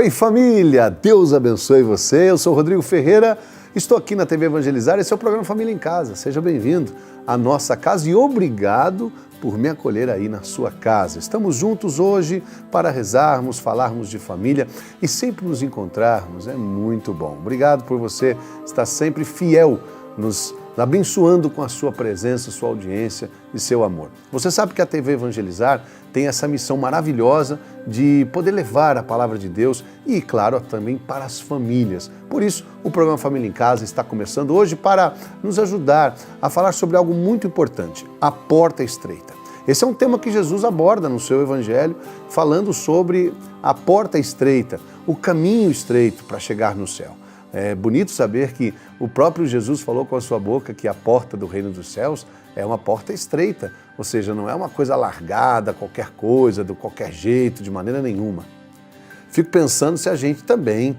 Oi família, Deus abençoe você, eu sou o Rodrigo Ferreira, estou aqui na TV Evangelizar, esse é o programa Família em Casa, seja bem-vindo à nossa casa e obrigado por me acolher aí na sua casa. Estamos juntos hoje para rezarmos, falarmos de família e sempre nos encontrarmos, é muito bom. Obrigado por você estar sempre fiel, nos abençoando com a sua presença, sua audiência e seu amor. Você sabe que a TV Evangelizar tem essa missão maravilhosa de poder levar a palavra de Deus e, claro, também para as famílias. Por isso, o programa Família em Casa está começando hoje para nos ajudar a falar sobre algo muito importante, a porta estreita. Esse é um tema que Jesus aborda no seu Evangelho, falando sobre a porta estreita, o caminho estreito para chegar no céu. É bonito saber que o próprio Jesus falou com a sua boca que a porta do reino dos céus é uma porta estreita, ou seja, não é uma coisa largada, qualquer coisa, de qualquer jeito, de maneira nenhuma. Fico pensando se a gente também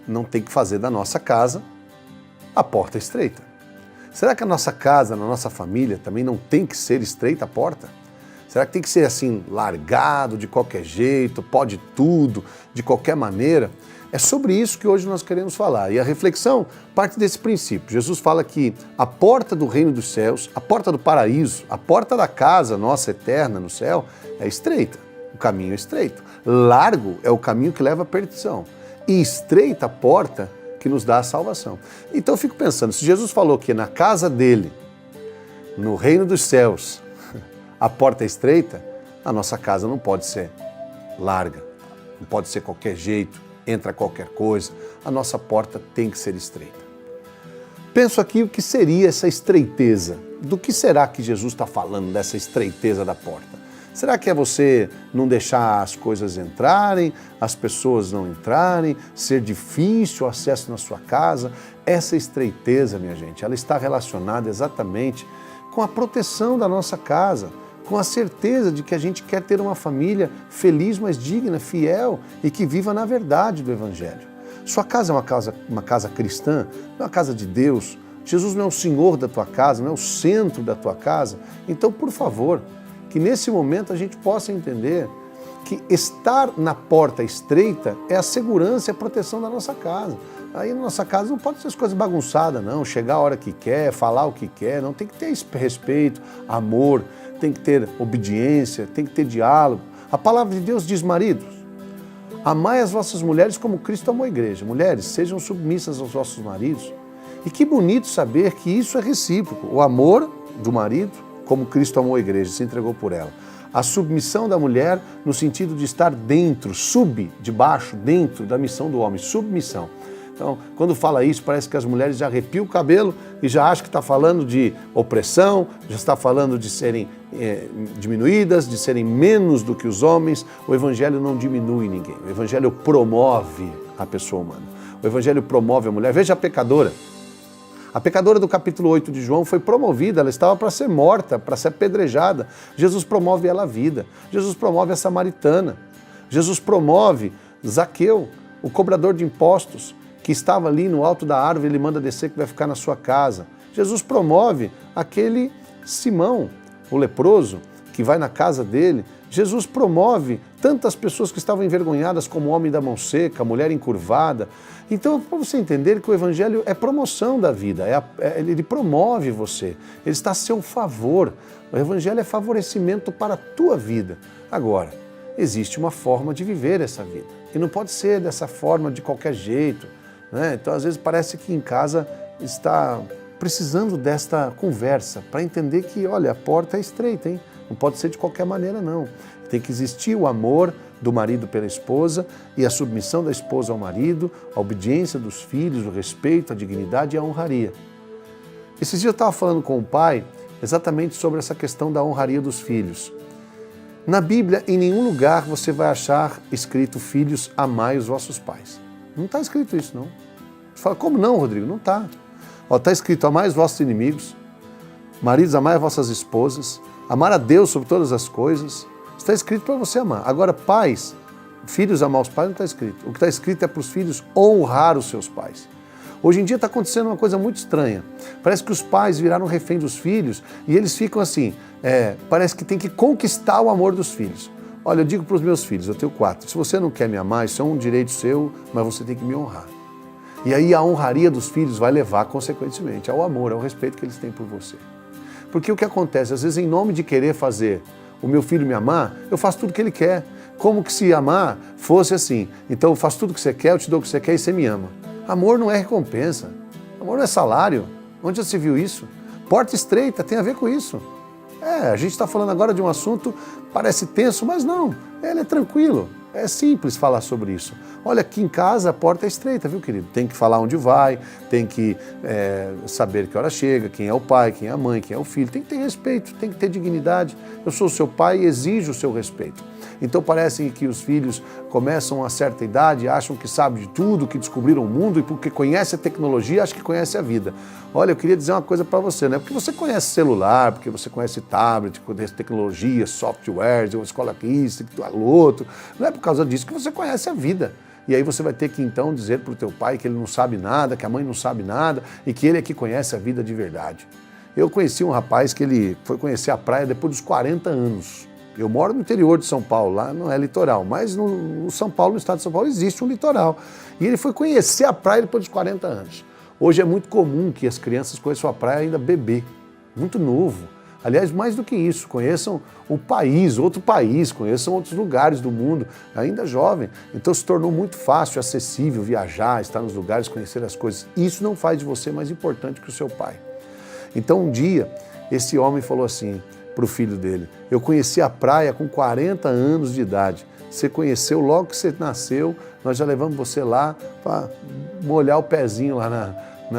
não tem que fazer da nossa casa a porta estreita. Será que a nossa casa, na nossa família, também não tem que ser estreita a porta? Será que tem que ser assim, largado de qualquer jeito, pode tudo, de qualquer maneira? É sobre isso que hoje nós queremos falar. E a reflexão parte desse princípio. Jesus fala que a porta do reino dos céus, a porta do paraíso, a porta da casa nossa eterna no céu é estreita. O caminho é estreito. Largo é o caminho que leva à perdição. E estreita a porta que nos dá a salvação. Então eu fico pensando, se Jesus falou que na casa dele, no reino dos céus, a porta é estreita, a nossa casa não pode ser larga, não pode ser qualquer jeito, entra qualquer coisa, a nossa porta tem que ser estreita. Penso aqui o que seria essa estreiteza. Do que será que Jesus está falando dessa estreiteza da porta? Será que é você não deixar as coisas entrarem, as pessoas não entrarem, ser difícil o acesso na sua casa? Essa estreiteza, minha gente, ela está relacionada exatamente com a proteção da nossa casa, com a certeza de que a gente quer ter uma família feliz, mas digna, fiel e que viva na verdade do Evangelho. Sua casa é uma casa cristã, é uma casa de Deus. Jesus não é o Senhor da tua casa, não é o centro da tua casa. Então, por favor, que nesse momento a gente possa entender que estar na porta estreita é a segurança e a proteção da nossa casa. Aí na nossa casa não pode ser as coisas bagunçadas, não. Chegar a hora que quer, falar o que quer, não. Tem que ter respeito, amor, tem que ter obediência, tem que ter diálogo. A palavra de Deus diz, maridos, amai as vossas mulheres como Cristo amou a igreja. Mulheres, sejam submissas aos vossos maridos. E que bonito saber que isso é recíproco. O amor do marido, como Cristo amou a igreja, se entregou por ela. A submissão da mulher no sentido de estar dentro, debaixo, dentro da missão do homem, submissão. Então, quando fala isso, parece que as mulheres já arrepiam o cabelo e já acham que está falando de opressão, já está falando de serem diminuídas, de serem menos do que os homens. O Evangelho não diminui ninguém, o Evangelho promove a pessoa humana. O Evangelho promove a mulher. Veja a pecadora. A pecadora do capítulo 8 de João foi promovida, ela estava para ser morta, para ser apedrejada. Jesus promove ela à vida. Jesus promove a samaritana. Jesus promove Zaqueu, o cobrador de impostos, que estava ali no alto da árvore, ele manda descer que vai ficar na sua casa. Jesus promove aquele Simão, o leproso, que vai na casa dele. Jesus promove tantas pessoas que estavam envergonhadas, como o homem da mão seca, a mulher encurvada. Então, para você entender que o Evangelho é promoção da vida, ele promove você, ele está a seu favor. O Evangelho é favorecimento para a tua vida. Agora, existe uma forma de viver essa vida. E não pode ser dessa forma de qualquer jeito, né? Então, às vezes, parece que em casa está precisando desta conversa para entender que, olha, a porta é estreita, hein? Não pode ser de qualquer maneira, não. Tem que existir o amor do marido pela esposa e a submissão da esposa ao marido, a obediência dos filhos, o respeito, a dignidade e a honraria. Esses dias eu estava falando com o pai exatamente sobre essa questão da honraria dos filhos. Na Bíblia, em nenhum lugar você vai achar escrito, filhos, amai os vossos pais. Não está escrito isso, não. Você fala, como não, Rodrigo? Não está. Está escrito, amai os vossos inimigos, maridos, amai as vossas esposas, amar a Deus sobre todas as coisas. Está escrito para você amar. Agora, pais, filhos amar os pais não está escrito. O que está escrito é para os filhos honrar os seus pais. Hoje em dia está acontecendo uma coisa muito estranha. Parece que os pais viraram refém dos filhos e eles ficam assim, parece que tem que conquistar o amor dos filhos. Olha, eu digo para os meus filhos, eu tenho 4, se você não quer me amar, isso é um direito seu, mas você tem que me honrar. E aí a honraria dos filhos vai levar, consequentemente, ao amor, ao respeito que eles têm por você. Porque o que acontece, às vezes, em nome de querer fazer o meu filho me amar, eu faço tudo o que ele quer. Como que se amar fosse assim, então eu faço tudo o que você quer, eu te dou o que você quer e você me ama. Amor não é recompensa, amor não é salário. Onde já se viu isso? Porta estreita tem a ver com isso. A gente está falando agora de um assunto, parece tenso, mas não, ele é tranquilo, é simples falar sobre isso. Olha, aqui em casa a porta é estreita, viu, querido? Tem que falar onde vai, tem que saber que hora chega, quem é o pai, quem é a mãe, quem é o filho. Tem que ter respeito, tem que ter dignidade. Eu sou seu pai e exijo o seu respeito. Então parece que os filhos começam a certa idade, acham que sabem de tudo, que descobriram o mundo e porque conhece a tecnologia, acham que conhece a vida. Olha, eu queria dizer uma coisa para você, né? Porque você conhece celular, porque você conhece tablet, conhece tecnologia, softwares, uma escola aqui, isso, aquilo outro. Não é por causa disso que você conhece a vida. E aí você vai ter que então dizer para o teu pai que ele não sabe nada, que a mãe não sabe nada e que ele é que conhece a vida de verdade. Eu conheci um rapaz que ele foi conhecer a praia depois dos 40 anos. Eu moro no interior de São Paulo, lá não é litoral, mas no São Paulo, no estado de São Paulo, existe um litoral. E ele foi conhecer a praia depois dos 40 anos. Hoje é muito comum que as crianças conheçam a praia ainda bebê, muito novo. Aliás, mais do que isso, conheçam o país, outro país, conheçam outros lugares do mundo, ainda jovem. Então se tornou muito fácil, acessível viajar, estar nos lugares, conhecer as coisas. Isso não faz de você mais importante que o seu pai. Então um dia, esse homem falou assim para o filho dele: eu conheci a praia com 40 anos de idade. Você conheceu logo que você nasceu, nós já levamos você lá para molhar o pezinho lá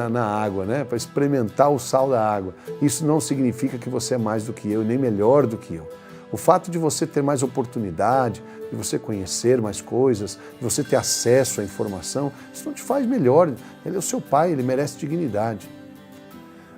na água, né? Para experimentar o sal da água. Isso não significa que você é mais do que eu, nem melhor do que eu. O fato de você ter mais oportunidade, de você conhecer mais coisas, de você ter acesso à informação, isso não te faz melhor. Ele é o seu pai, ele merece dignidade.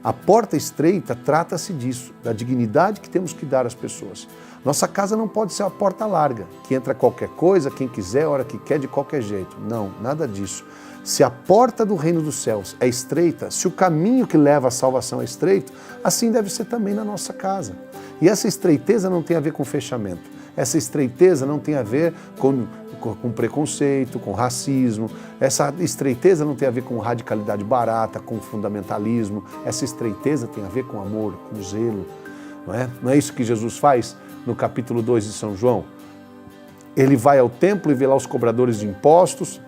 A porta estreita trata-se disso, da dignidade que temos que dar às pessoas. Nossa casa não pode ser uma porta larga, que entra qualquer coisa, quem quiser, a hora que quer, de qualquer jeito. Não, nada disso. Se a porta do reino dos céus é estreita, se o caminho que leva à salvação é estreito, assim deve ser também na nossa casa. E essa estreiteza não tem a ver com fechamento. Essa estreiteza não tem a ver com preconceito, com racismo. Essa estreiteza não tem a ver com radicalidade barata, com fundamentalismo. Essa estreiteza tem a ver com amor, com zelo. Não é isso que Jesus faz no capítulo 2 de São João? Ele vai ao templo e vê lá os cobradores de impostos,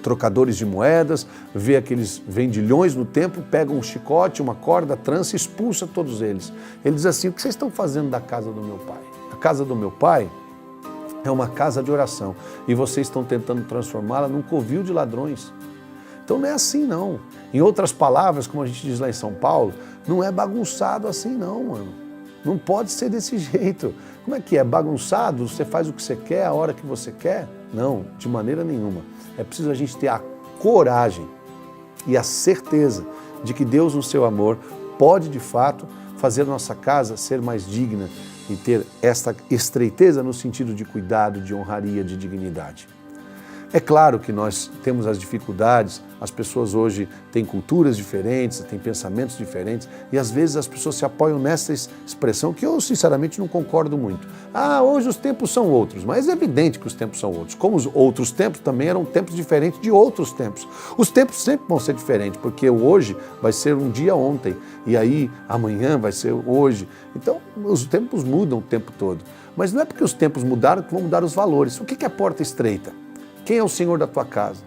trocadores de moedas, vê aqueles vendilhões no templo, pega um chicote, uma corda, trança e expulsa todos eles. Ele diz assim: o que vocês estão fazendo da casa do meu pai? A casa do meu pai é uma casa de oração e vocês estão tentando transformá-la num covil de ladrões. Então não é assim não. Em outras palavras, como a gente diz lá em São Paulo, não é bagunçado assim não, mano. Não pode ser desse jeito. Como é que é? Bagunçado? Você faz o que você quer, a hora que você quer? Não, de maneira nenhuma. É preciso a gente ter a coragem e a certeza de que Deus, no seu amor, pode de fato fazer a nossa casa ser mais digna e ter esta estreiteza no sentido de cuidado, de honraria, de dignidade. É claro que nós temos as dificuldades, as pessoas hoje têm culturas diferentes, têm pensamentos diferentes e às vezes as pessoas se apoiam nessa expressão que eu sinceramente não concordo muito. Hoje os tempos são outros, mas é evidente que os tempos são outros. Como os outros tempos também eram tempos diferentes de outros tempos. Os tempos sempre vão ser diferentes, porque o hoje vai ser um dia ontem e aí amanhã vai ser hoje. Então os tempos mudam o tempo todo. Mas não é porque os tempos mudaram que vão mudar os valores. O que é porta estreita? Quem é o Senhor da tua casa?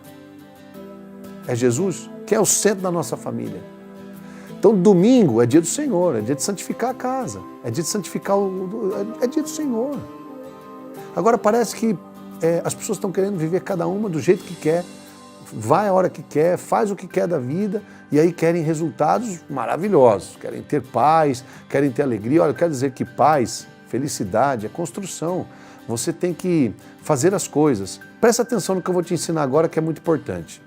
É Jesus? Quem é o centro da nossa família? Então, domingo é dia do Senhor, é dia de santificar a casa, é dia de santificar é dia do Senhor. Agora parece que as pessoas estão querendo viver cada uma do jeito que quer, vai a hora que quer, faz o que quer da vida e aí querem resultados maravilhosos, querem ter paz, querem ter alegria. Olha, eu quero dizer que paz, felicidade é construção. Você tem que fazer as coisas. Presta atenção no que eu vou te ensinar agora, que é muito importante.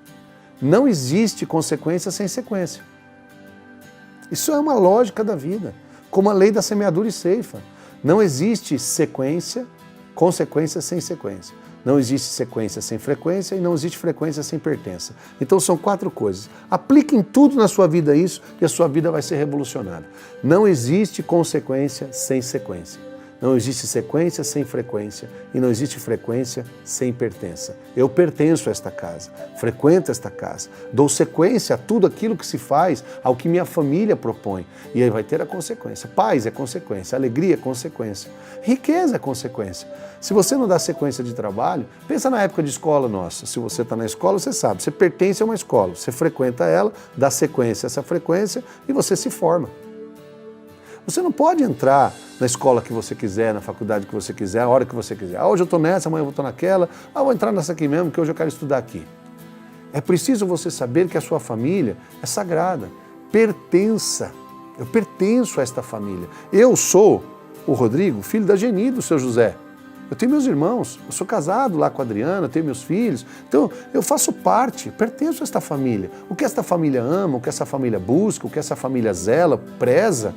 Não existe consequência sem sequência. Isso é uma lógica da vida, como a lei da semeadura e ceifa. Não existe consequência sem sequência. Não existe sequência sem frequência e não existe frequência sem pertença. Então são 4 coisas. Apliquem tudo na sua vida isso e a sua vida vai ser revolucionada. Não existe consequência sem sequência. Não existe sequência sem frequência e não existe frequência sem pertença. Eu pertenço a esta casa, frequento esta casa, dou sequência a tudo aquilo que se faz, ao que minha família propõe. E aí vai ter a consequência. Paz é consequência, alegria é consequência, riqueza é consequência. Se você não dá sequência de trabalho, pensa na época de escola nossa. Se você está na escola, você sabe, você pertence a uma escola, você frequenta ela, dá sequência a essa frequência e você se forma. Você não pode entrar na escola que você quiser, na faculdade que você quiser, a hora que você quiser. Hoje eu estou nessa, amanhã eu estou naquela, vou entrar nessa aqui mesmo, que hoje eu quero estudar aqui. É preciso você saber que a sua família é sagrada. Pertença. Eu pertenço a esta família. Eu sou o Rodrigo, filho da Geni, do seu José. Eu tenho meus irmãos, eu sou casado lá com a Adriana, tenho meus filhos. Então, eu faço parte, pertenço a esta família. O que esta família ama, o que essa família busca, o que essa família zela, preza,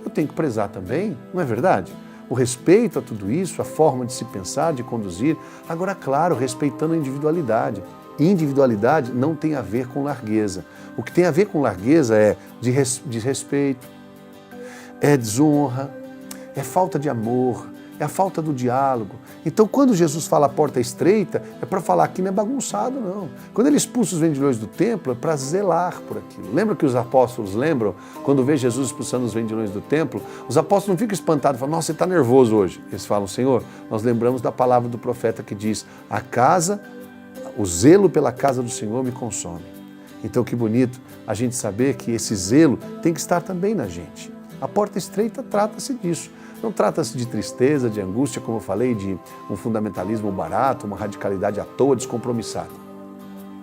eu tenho que prezar também, não é verdade? O respeito a tudo isso, a forma de se pensar, de conduzir. Agora, claro, respeitando a individualidade. Individualidade não tem a ver com largueza. O que tem a ver com largueza é desrespeito, é desonra, é falta de amor, é a falta do diálogo. Então, quando Jesus fala a porta estreita, é para falar que não é bagunçado, não. Quando ele expulsa os vendilhões do templo, é para zelar por aquilo. Lembra que os apóstolos lembram? Quando vê Jesus expulsando os vendilhões do templo, os apóstolos não ficam espantados, falam, nossa, você está nervoso hoje. Eles falam, Senhor, nós lembramos da palavra do profeta que diz, o zelo pela casa do Senhor me consome. Então, que bonito a gente saber que esse zelo tem que estar também na gente. A porta estreita trata-se disso. Não trata-se de tristeza, de angústia, como eu falei, de um fundamentalismo barato, uma radicalidade à toa, descompromissada.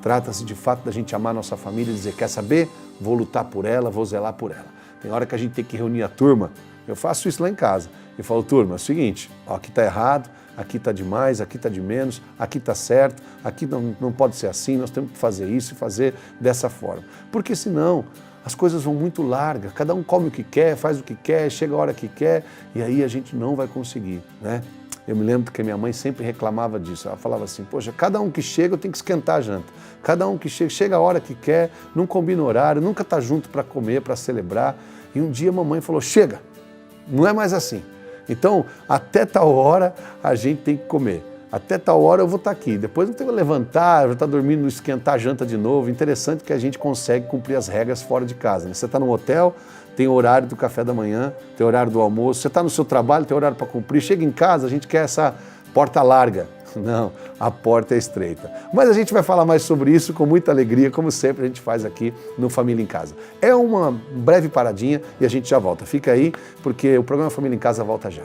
Trata-se de fato da gente amar nossa família e dizer, quer saber? Vou lutar por ela, vou zelar por ela. Tem hora que a gente tem que reunir a turma, eu faço isso lá em casa. Eu falo, turma, é o seguinte, aqui está errado, aqui está demais, aqui está de menos, aqui está certo, aqui não pode ser assim, nós temos que fazer isso e fazer dessa forma. Porque senão as coisas vão muito largas, cada um come o que quer, faz o que quer, chega a hora que quer, e aí a gente não vai conseguir, né? Eu me lembro que a minha mãe sempre reclamava disso, ela falava assim, poxa, cada um que chega eu tenho que esquentar a janta, cada um que chega a hora que quer, não combina horário, nunca está junto para comer, para celebrar, e um dia a mamãe falou, chega, não é mais assim, então até tal hora a gente tem que comer. Até tal hora eu vou estar aqui, depois eu tenho que levantar, eu vou estar dormindo, esquentar a janta de novo. Interessante que a gente consegue cumprir as regras fora de casa, né? Você está num hotel, tem o horário do café da manhã, tem o horário do almoço, você está no seu trabalho, tem horário para cumprir, chega em casa, a gente quer essa porta larga. Não, a porta é estreita. Mas a gente vai falar mais sobre isso com muita alegria, como sempre a gente faz aqui no Família em Casa. É uma breve paradinha e a gente já volta. Fica aí, porque o programa Família em Casa volta já.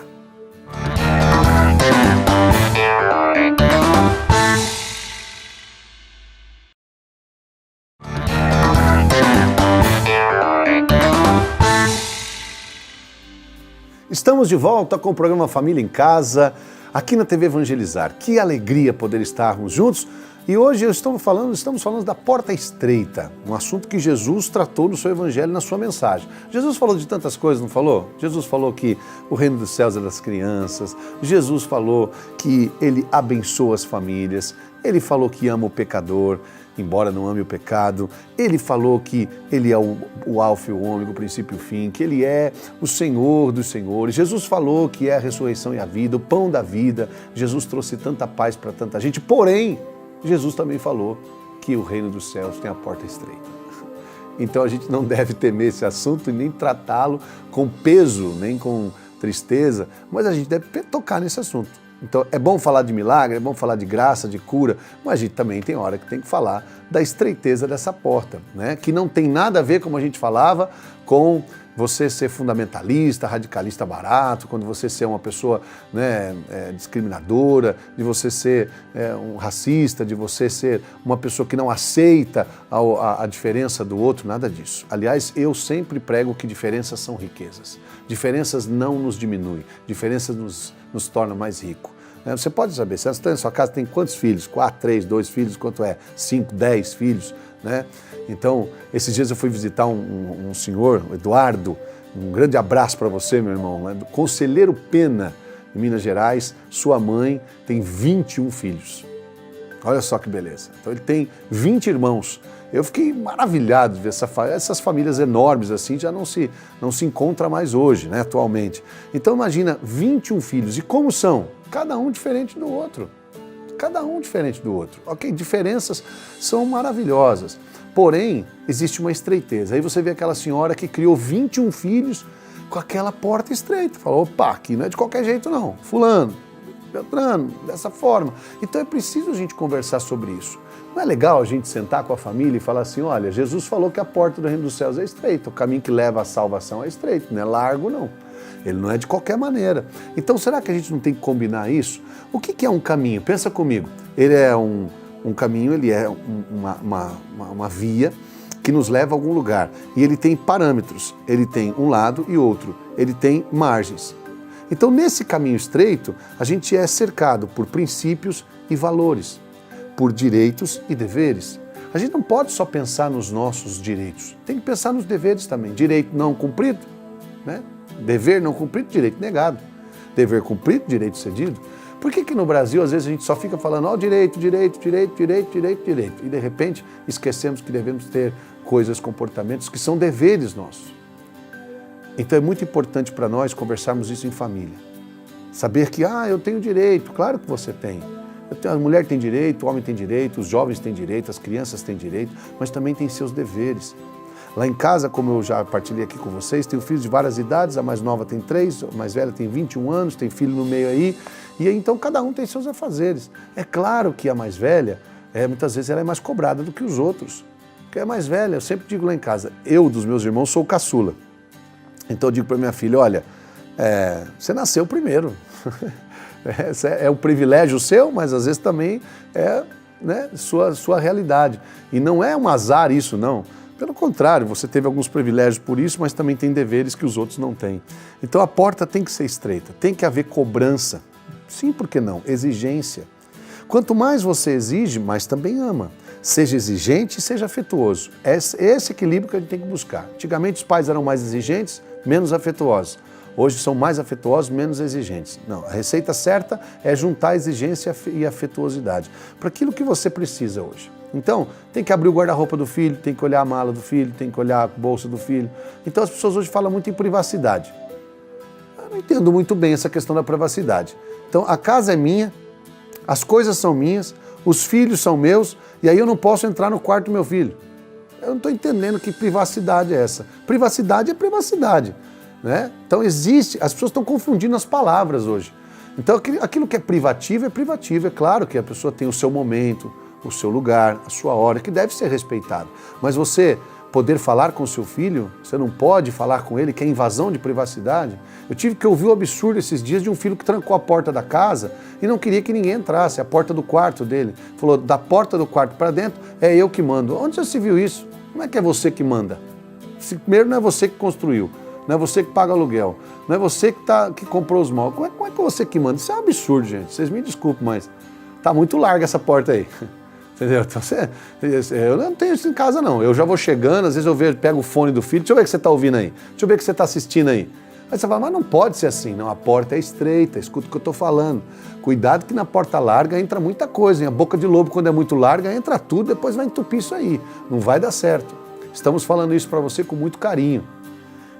Estamos de volta com o programa Família em Casa, aqui na TV Evangelizar. Que alegria poder estarmos juntos. E hoje estamos falando da porta estreita, um assunto que Jesus tratou no seu evangelho, na sua mensagem. Jesus falou de tantas coisas, não falou? Jesus falou que o reino dos céus é das crianças, Jesus falou que ele abençoa as famílias, ele falou que ama o pecador, embora não ame o pecado, ele falou que ele é o alfa e o ômega, o princípio e o fim, que ele é o Senhor dos senhores. Jesus falou que é a ressurreição e a vida, o pão da vida. Jesus trouxe tanta paz para tanta gente, porém, Jesus também falou que o reino dos céus tem a porta estreita. Então a gente não deve temer esse assunto e nem tratá-lo com peso, nem com tristeza, mas a gente deve tocar nesse assunto. Então é bom falar de milagre, é bom falar de graça, de cura, mas a gente também tem hora que tem que falar da estreiteza dessa porta, né? Que não tem nada a ver, como a gente falava, com você ser fundamentalista, radicalista barato, quando você ser uma pessoa, né, discriminadora, de você ser um racista, de você ser uma pessoa que não aceita a diferença do outro, nada disso. Aliás, eu sempre prego que diferenças são riquezas. Diferenças não nos diminuem, diferenças nos tornam mais ricos. Você pode saber, se você está em sua casa, tem quantos filhos? 4, 3, 2 filhos, quanto é? 5, 10 filhos, né? Então, esses dias eu fui visitar um senhor, o Eduardo, um grande abraço para você, meu irmão, né? Do Conselheiro Pena, em Minas Gerais. Sua mãe tem 21 filhos. Olha só que beleza. Então ele tem 20 irmãos Eu fiquei maravilhado de ver essas famílias enormes assim, já não se encontra mais hoje, né, atualmente. Então imagina 21 filhos, e como são? Cada um diferente do outro. Cada um diferente do outro. Ok, diferenças são maravilhosas, porém existe uma estreiteza. Aí você vê aquela senhora que criou 21 filhos com aquela porta estreita. Falou, opa, aqui não é de qualquer jeito não, fulano, Beltrano, dessa forma. Então é preciso a gente conversar sobre isso. Não é legal a gente sentar com a família e falar assim, olha, Jesus falou que a porta do reino dos céus é estreita, o caminho que leva à salvação é estreito, não é largo não. Ele não é de qualquer maneira. Então será que a gente não tem que combinar isso? O que é um caminho? Pensa comigo. Ele é um caminho, ele é uma via que nos leva a algum lugar. E ele tem parâmetros, ele tem um lado e outro, ele tem margens. Então, nesse caminho estreito, a gente é cercado por princípios e valores, por direitos e deveres. A gente não pode só pensar nos nossos direitos, tem que pensar nos deveres também. Direito não cumprido, né? Dever não cumprido, direito negado. Dever cumprido, direito cedido. Por que no Brasil, às vezes, a gente só fica falando, ó, direito, direito, direito, direito, direito, direito, e de repente esquecemos que devemos ter coisas, comportamentos que são deveres nossos. Então é muito importante para nós conversarmos isso em família. Saber que, eu tenho direito, claro que você tem. A mulher tem direito, o homem tem direito, os jovens têm direito, as crianças têm direito, mas também têm seus deveres. Lá em casa, como eu já partilhei aqui com vocês, tenho filhos de várias idades, a mais nova tem 3, a mais velha tem 21 anos, tem filho no meio aí, e aí, então cada um tem seus afazeres. É claro que a mais velha, muitas vezes ela é mais cobrada do que os outros, porque é mais velha. Eu sempre digo lá em casa, eu dos meus irmãos sou o caçula. Então eu digo para minha filha, olha, você nasceu primeiro, é um privilégio seu, mas às vezes também é, né, sua realidade. E não é um azar isso, não. Pelo contrário, você teve alguns privilégios por isso, mas também tem deveres que os outros não têm. Então a porta tem que ser estreita, tem que haver cobrança. Sim, por que não? Exigência. Quanto mais você exige, mais também ama. Seja exigente e seja afetuoso. Esse equilíbrio que a gente tem que buscar. Antigamente os pais eram mais exigentes, menos afetuosos. Hoje são mais afetuosos, menos exigentes. Não, a receita certa é juntar a exigência e a afetuosidade para aquilo que você precisa hoje. Então, tem que abrir o guarda-roupa do filho, tem que olhar a mala do filho, tem que olhar a bolsa do filho. Então as pessoas hoje falam muito em privacidade. Eu não entendo muito bem essa questão da privacidade. Então, a casa é minha, as coisas são minhas, os filhos são meus, e aí eu não posso entrar no quarto do meu filho. Eu não estou entendendo que privacidade é essa. Privacidade é privacidade, né? Então existe, as pessoas estão confundindo as palavras hoje. Então aquilo que é privativo, é claro que a pessoa tem o seu momento, o seu lugar, a sua hora, que deve ser respeitado. Mas você poder falar com o seu filho, você não pode falar com ele, que é invasão de privacidade. Eu tive que ouvir o absurdo esses dias de um filho que trancou a porta da casa e não queria que ninguém entrasse, a porta do quarto dele. Falou, da porta do quarto para dentro, é eu que mando. Onde já se viu isso? Como é que é você que manda? Primeiro, não é você que construiu, não é você que paga aluguel, não é você que comprou os móveis. Como é que é você que manda? Isso é um absurdo, gente. Vocês me desculpem, mas tá muito larga essa porta aí. Entendeu? Então, eu não tenho isso em casa, não. Eu já vou chegando, às vezes eu pego o fone do filho, deixa eu ver o que você está ouvindo aí, deixa eu ver o que você está assistindo aí. Aí você fala, mas não pode ser assim. Não, a porta é estreita, escuta o que eu estou falando. Cuidado que na porta larga entra muita coisa. Hein? A boca de lobo, quando é muito larga, entra tudo, depois vai entupir isso aí. Não vai dar certo. Estamos falando isso para você com muito carinho.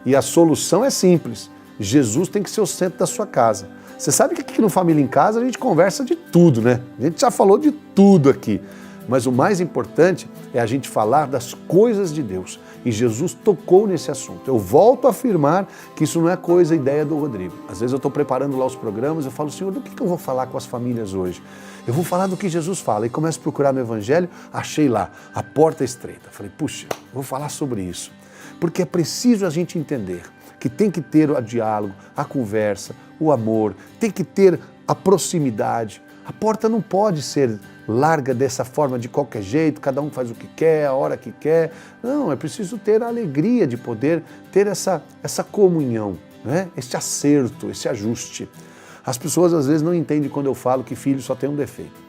E a solução é simples. Jesus tem que ser o centro da sua casa. Você sabe que aqui no Família em Casa a gente conversa de tudo, né? A gente já falou de tudo aqui. Mas o mais importante é a gente falar das coisas de Deus. E Jesus tocou nesse assunto. Eu volto a afirmar que isso não é ideia do Rodrigo. Às vezes eu estou preparando lá os programas, eu falo, Senhor, do que eu vou falar com as famílias hoje? Eu vou falar do que Jesus fala. E começo a procurar no Evangelho, achei lá, a porta estreita. Falei, puxa, vou falar sobre isso. Porque é preciso a gente entender que tem que ter o diálogo, a conversa, o amor, tem que ter a proximidade. A porta não pode ser larga dessa forma, de qualquer jeito, cada um faz o que quer, a hora que quer. Não, é preciso ter a alegria de poder ter essa comunhão, né? Esse acerto, esse ajuste. As pessoas às vezes não entendem quando eu falo que filho só tem um defeito.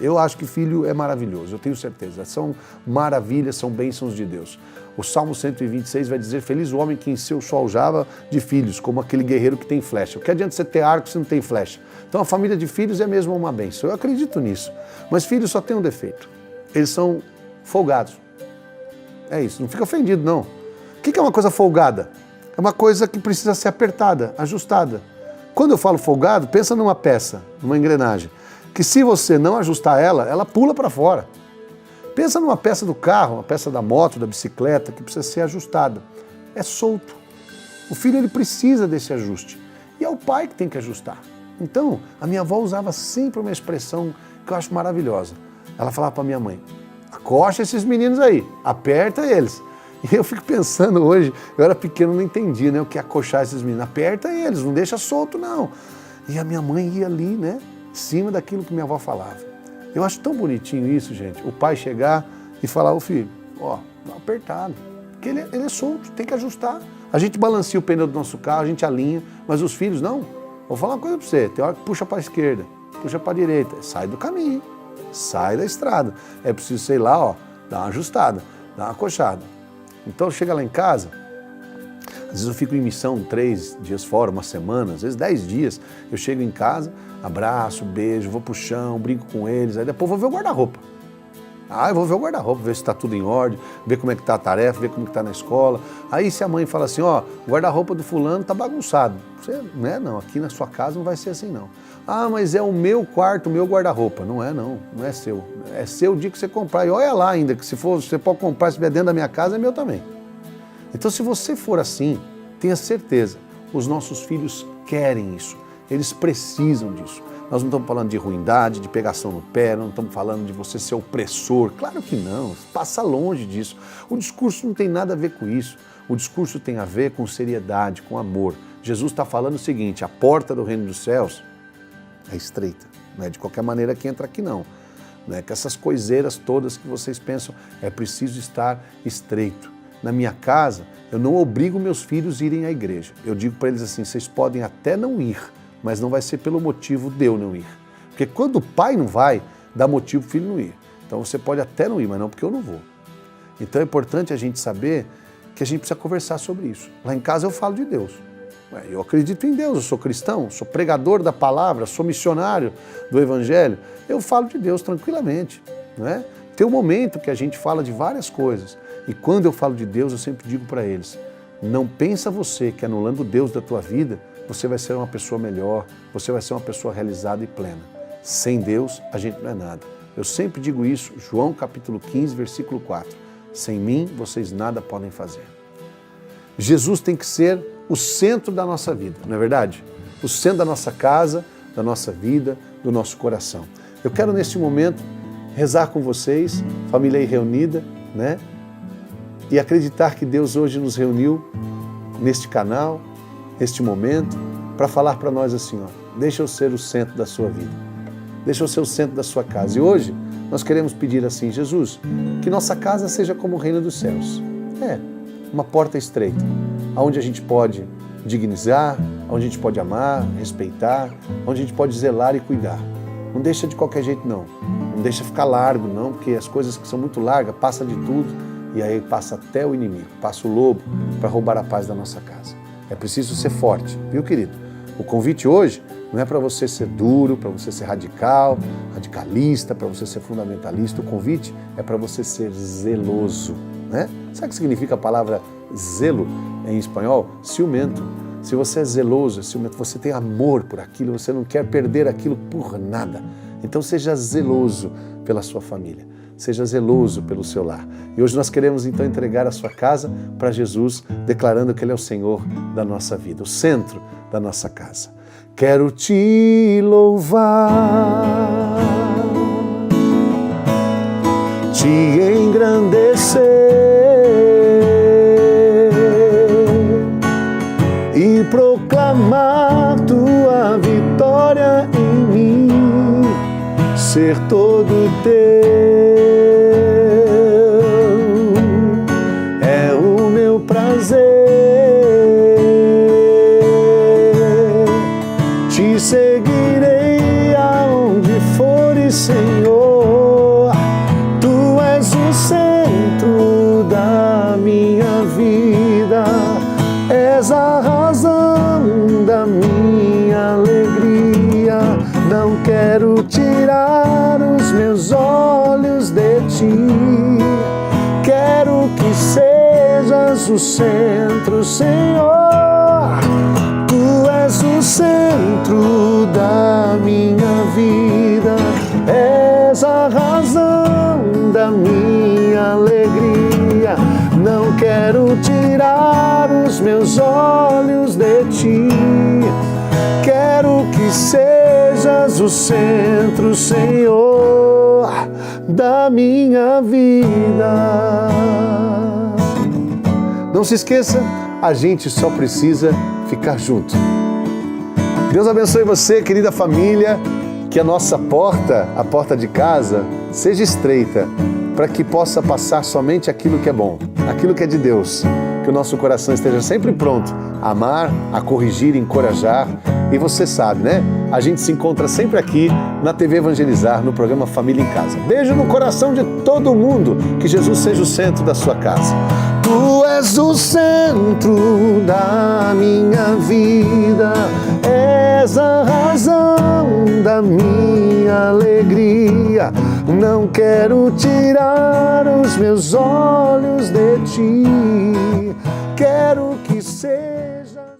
Eu acho que filho é maravilhoso, eu tenho certeza. São maravilhas, são bênçãos de Deus. O Salmo 126 vai dizer, feliz o homem que em seu sol aljava de filhos, como aquele guerreiro que tem flecha. O que adianta você ter arco se não tem flecha? Então a família de filhos é mesmo uma bênção. Eu acredito nisso. Mas filhos só tem um defeito. Eles são folgados. É isso, não fica ofendido não. O que é uma coisa folgada? É uma coisa que precisa ser apertada, ajustada. Quando eu falo folgado, pensa numa peça, numa engrenagem, que se você não ajustar ela, ela pula para fora. Pensa numa peça do carro, uma peça da moto, da bicicleta, que precisa ser ajustada. É solto. O filho ele precisa desse ajuste. E é o pai que tem que ajustar. Então, a minha avó usava sempre uma expressão que eu acho maravilhosa. Ela falava para minha mãe, acocha esses meninos aí, aperta eles. E eu fico pensando hoje, eu era pequeno, não entendia, né, o que é acochar esses meninos. Aperta eles, não deixa solto não. E a minha mãe ia ali, né, em cima daquilo que minha avó falava. Eu acho tão bonitinho isso, gente, o pai chegar e falar, ô filho, ó, dá uma apertada. Porque ele é solto, tem que ajustar. A gente balanceia o pneu do nosso carro, a gente alinha, mas os filhos não. Vou falar uma coisa para você, tem hora que puxa para a esquerda, puxa para a direita, sai do caminho, sai da estrada. É preciso, sei lá, ó, dar uma ajustada, dar uma acochada. Então chega lá em casa, às vezes eu fico em missão 3 dias fora, uma semana, às vezes 10 dias, eu chego em casa, abraço, beijo, vou pro chão, brinco com eles, aí depois vou ver o guarda-roupa. Eu vou ver o guarda-roupa, ver se está tudo em ordem, ver como é que está a tarefa, ver como que está na escola. Aí se a mãe fala assim, ó, o guarda-roupa do fulano está bagunçado. Você, não, aqui na sua casa não vai ser assim não. Mas é o meu quarto, o meu guarda-roupa. Não é seu. É seu o dia que você comprar. E olha lá ainda, que se for, você pode comprar, se vier dentro da minha casa, é meu também. Então se você for assim, tenha certeza, os nossos filhos querem isso, eles precisam disso. Nós não estamos falando de ruindade, de pegação no pé, não estamos falando de você ser opressor. Claro que não, passa longe disso. O discurso não tem nada a ver com isso. O discurso tem a ver com seriedade, com amor. Jesus está falando o seguinte, a porta do reino dos céus é estreita. Não é de qualquer maneira que entra aqui não. Não é que essas coiseiras todas que vocês pensam, é preciso estar estreito. Na minha casa, eu não obrigo meus filhos a irem à igreja. Eu digo para eles assim, vocês podem até não ir, mas não vai ser pelo motivo de eu não ir. Porque quando o pai não vai, dá motivo para o filho não ir. Então você pode até não ir, mas não porque eu não vou. Então é importante a gente saber que a gente precisa conversar sobre isso. Lá em casa eu falo de Deus. Eu acredito em Deus, eu sou cristão, sou pregador da palavra, sou missionário do Evangelho. Eu falo de Deus tranquilamente. Não é? Tem um momento que a gente fala de várias coisas. E quando eu falo de Deus, eu sempre digo para eles, não pensa você que anulando Deus da tua vida, você vai ser uma pessoa melhor, você vai ser uma pessoa realizada e plena. Sem Deus, a gente não é nada. Eu sempre digo isso, João capítulo 15, versículo 4. Sem mim, vocês nada podem fazer. Jesus tem que ser o centro da nossa vida, não é verdade? O centro da nossa casa, da nossa vida, do nosso coração. Eu quero neste momento rezar com vocês, família aí reunida, né? E acreditar que Deus hoje nos reuniu neste canal, neste momento, para falar para nós assim, ó, deixa eu ser o centro da sua vida, deixa eu ser o centro da sua casa. E hoje nós queremos pedir assim, Jesus, que nossa casa seja como o reino dos céus. Uma porta estreita, onde a gente pode dignizar, onde a gente pode amar, respeitar, onde a gente pode zelar e cuidar. Não deixa de qualquer jeito não, não deixa ficar largo não, porque as coisas que são muito largas, passa de tudo e aí passa até o inimigo, passa o lobo para roubar a paz da nossa casa. É preciso ser forte, viu, querido? O convite hoje não é para você ser duro, para você ser radical, radicalista, para você ser fundamentalista. O convite é para você ser zeloso, né? Sabe o que significa a palavra zelo em espanhol? Ciumento. Se você é zeloso, ciumento, você tem amor por aquilo, você não quer perder aquilo por nada. Então seja zeloso pela sua família. Seja zeloso pelo seu lar. E hoje nós queremos então entregar a sua casa para Jesus, declarando que Ele é o Senhor da nossa vida, o centro da nossa casa. Quero te louvar, te engrandecer e proclamar tua vitória em mim, ser todo teu. Te seguirei aonde fores, Senhor. Tu és o centro da minha vida, és a razão da minha alegria. Não quero tirar os meus olhos de ti, quero que és o centro, Senhor. Tu és o centro da minha vida, és a razão da minha alegria. Não quero tirar os meus olhos de ti. Quero que sejas o centro, Senhor, da minha vida. Não se esqueça, a gente só precisa ficar junto. Deus abençoe você, querida família, que a nossa porta, a porta de casa, seja estreita, para que possa passar somente aquilo que é bom, aquilo que é de Deus. Que o nosso coração esteja sempre pronto a amar, a corrigir, encorajar. E você sabe, né? A gente se encontra sempre aqui na TV Evangelizar, no programa Família em Casa. Beijo no coração de todo mundo. Que Jesus seja o centro da sua casa. Tu és o centro da minha vida, és a razão da minha alegria. Não quero tirar os meus olhos de ti. Quero que seja